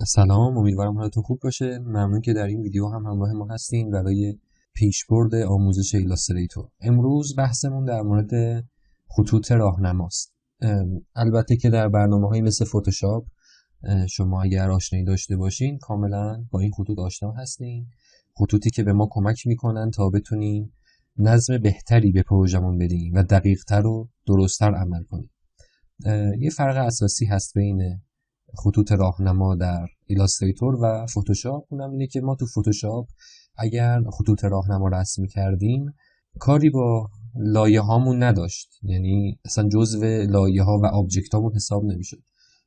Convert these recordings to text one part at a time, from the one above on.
سلام، امیدوارم حالتون خوب باشه. ممنون که در این ویدیو هم همراه ما هستین برای پیشبرد آموزش ایلاستریتور. امروز بحثمون در مورد خطوط راهنماست. البته که در برنامه‌هایی مثل فتوشاپ شما اگر آشنایی داشته باشین کاملا با این خطوط آشنا هستین. خطوطی که به ما کمک میکنن تا بتونیم نظم بهتری به پروژمون بدیم و دقیق‌تر و درست‌تر عمل کنیم. یه فرق اساسی هست بین خطوط راهنما در ایلاستریتور و فتوشاپ. اونم اینه که ما تو فتوشاپ اگر خطوط راهنما رسم کردیم کاری با لایه هامون نداشت، یعنی اصلا جزو لایه ها و آبجکت هامون حساب نمیشد.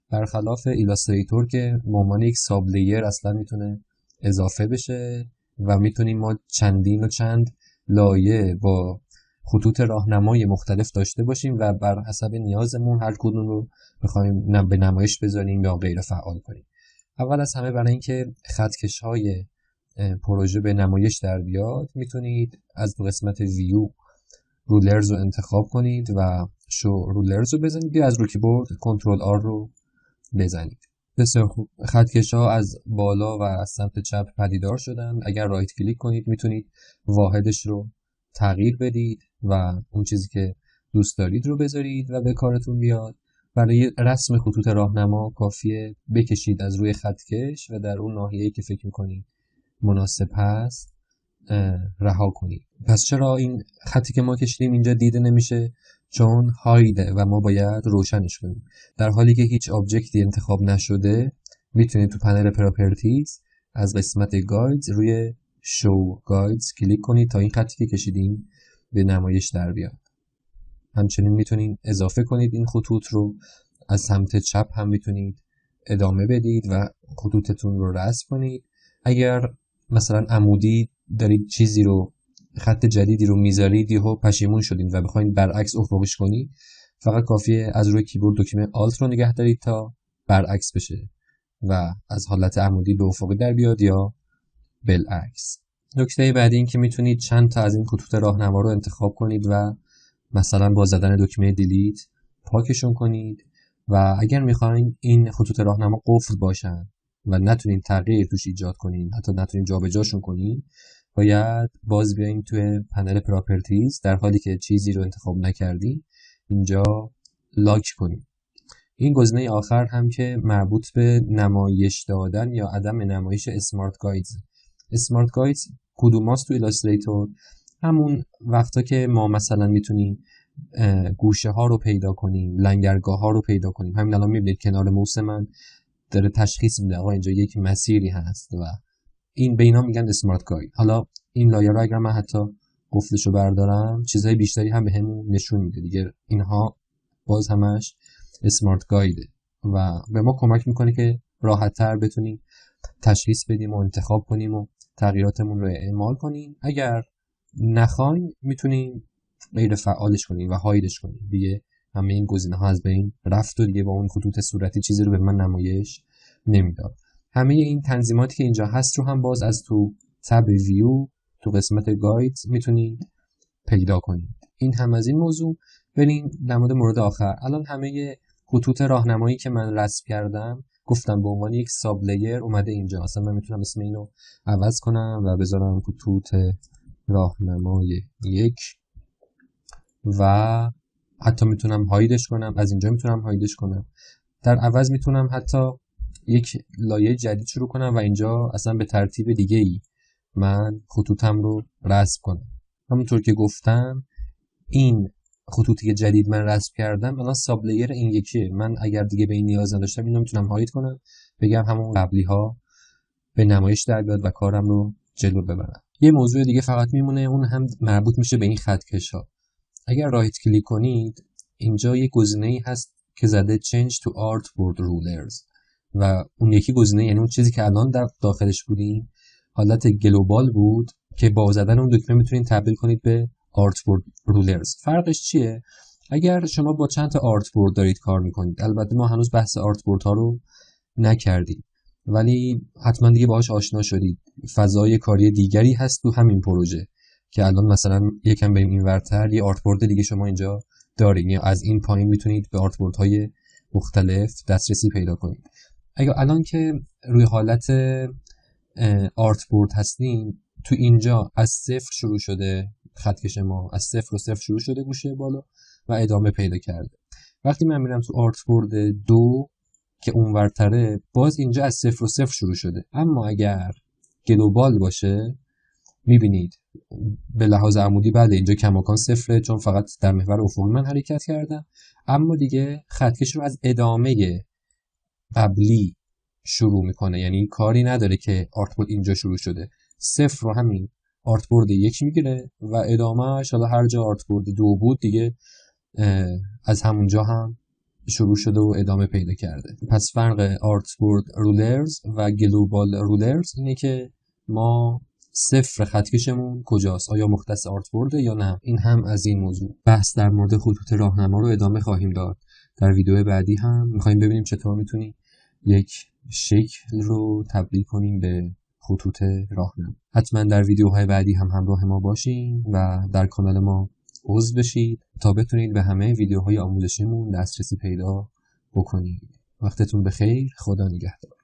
برخلاف ایلاستریتور که به عنوان یک ساب لیر اصلا میتونه اضافه بشه و میتونیم ما چندین و چند لایه با خطوط راهنمای مختلف داشته باشیم و بر حسب نیازمون هر کدوم رو بخوایم به نمایش بذاریم یا غیر فعال کنیم. اول از همه برای اینکه خطکش های پروژه به نمایش در بیاد میتونید از قسمت ویو رولرز رو انتخاب کنید و شو رولرز رو بزنید یا از رو کیبورد کنترل آر رو بزنید. بسیار خوب، خطکش ها از بالا و از سمت چپ پدیدار شدن. اگر رایت کلیک کنید میتونید واحدش رو تغییر بدید و اون چیزی که دوست دارید رو بذارید و به کارتون بیاد. برای رسم خطوط راهنما کافیه بکشید از روی خطکش و در اون ناحیه‌ای که فکر می‌کنید مناسب هست رها کنید. پس چرا این خطی که ما کشیدیم اینجا دیده نمیشه؟ چون هایده و ما باید روشنش کنیم. در حالی که هیچ آبجکتی انتخاب نشده میتونید تو پنل پراپرتیز از قسمت گایدز روی شو گایدز کلیک کنید تا این خطی که کشیدیم به نمایش در بیاد. همچنین میتونید اضافه کنید این خطوط رو. از سمت چپ هم میتونید ادامه بدید و خطوطتون رو رسم کنید. اگر مثلا عمودی دارید چیزی رو خط جدیدی رو میذارید یهو پشیمون شدید و بخواید برعکس افقیش کنید، فقط کافیه از روی کیبورد دکمه آلت رو نگه دارید تا برعکس بشه و از حالت عمودی به افقی در بیاد یا بالعکس. نکته بعدی این که میتونید چند تا از این خطوط راهنما رو انتخاب کنید و مثلا با زدن دکمه دیلیت پاکشون کنید و اگر میخواین این خطوط راهنما قفل باشن و نتونین تغییر توش ایجاد کنین، حتی نتونین جابجاشون کنین، باید باز بیاین توی پنل پراپرتیز در حالی که چیزی رو انتخاب نکردی اینجا لاک کنین. این گزینه آخر هم که مربوط به نمایش دادن یا عدم نمایش اسمارت گایدز. اسمارت گایدز کدوماست تو ایلاستریتور؟ همون وقتا که ما مثلا میتونیم گوشه ها رو پیدا کنیم، لنگرگاه ها رو پیدا کنیم. همین الان میبینید کنار موس من داره تشخیص میده آقا اینجا یک مسیری هست و این به اینا میگن اسمارت گاید. حالا این لایه رو اگر من حتی قفلش رو بردارم چیزهای بیشتری هم به همون نشون میده دیگه. اینها باز همش اسمارت گایده و به ما کمک میکنه که راحت تر بتونیم تشخیص بدیم و انتخاب کنیم و تغییراتمون رو اعمال کنیم. اگر نخواین میتونیم غیر فعالش کنیم و هایدش کنیم. دیگه همه این گزینه ها از بین رفت و دیگه با اون خطوط صورتی چیزی رو به من نمایش نمیداد. همه این تنظیماتی که اینجا هست رو هم باز از تو تب ویو تو قسمت گاید میتونید پیدا کنید. این هم از این موضوع. بریم در مورد آخر. الان همه خطوط راهنمایی که من رسم کردم گفتم به عنوان یک ساب لیر اومده اینجا. اصلا من میتونم اسم اینو عوض کنم و بذارم خطوط راهنمای 1 و حتی میتونم هایدش کنم. از اینجا میتونم هایدش کنم. در عوض میتونم حتی یک لایه جدید شروع کنم و اینجا اصلا به ترتیب دیگه ای من خطوطم رو رسم کنم. همونطور که گفتم این خطوطی که جدید من رسم کردم الان ساب لیر این یکیه. من اگر دیگه به این نیاز نداشتم اینو میتونم هاید کنم، بگم همون قبلی ها به نمایش در بیاد و کارم رو جلو ببرم. یه موضوع دیگه فقط میمونه، اون هم مربوط میشه به این خطکش ها. اگر رایت کلیک کنید اینجا یک گزینه‌ای هست که زده Change to Artboard Rulers و اون یکی گزینه یعنی اون چیزی که الان در داخلش بودیم حالت گلوبال بود که با زدن اون دکمه میتونید تبدیل کنید به Artboard Rulers. فرقش چیه؟ اگر شما با چند تا آرتبورد دارید کار میکنید، البته ما هنوز بحث آرتبورد ها رو نکردیم ولی حتما دیگه باهاش آشنا شدید. فضای کاری دیگری هست تو همین پروژه که الان مثلا یکم بریم اینورتر یه آرتبورد دیگه شما اینجا دارید یا از این پایین میتونید به آرتبورد های مختلف دسترسی پیدا کنید. اگه الان که روی حالت آرت بورد هستیم، تو اینجا از صفر شروع شده، خطکش ما از صفر شروع شده گوشه بالا و ادامه پیدا کرده. وقتی من میرم تو آرت بورد 2 که اونورتره، باز اینجا از صفر شروع شده. اما اگر گلوبال باشه میبینید به لحاظ عمودی بعد اینجا کماکان صفره، چون فقط در محور افقی من حرکت کردم. اما دیگه خطکش رو از ادامه قبلی شروع میکنه، یعنی کاری نداره که آرتبورد اینجا شروع شده. صفر رو همین آرتبورد 1 میگیره و ادامهش حالا هر جا آرتبورد 2 بود دیگه از همونجا هم شروع شده و ادامه پیدا کرده. پس فرق آرتبورد رولرز و گلوبال رولرز اینه که ما صفر خطکشمون کجاست، آیا مختص آرتبورده یا نه. این هم از این موضوع. بحث در مورد خطوط راهنما رو ادامه خواهیم داد. در ویدیو بعدی هم میخوایم ببینیم چطور میتونیم یک شکل رو تبدیل کنیم به خطوط راهنما. حتما در ویدیوهای بعدی هم همراه ما باشین و در کانال ما عضو بشید تا بتونید به همه ویدیوهای آموزشیمون دسترسی پیدا بکنید. وقتتون بخیر. خدا نگهدار.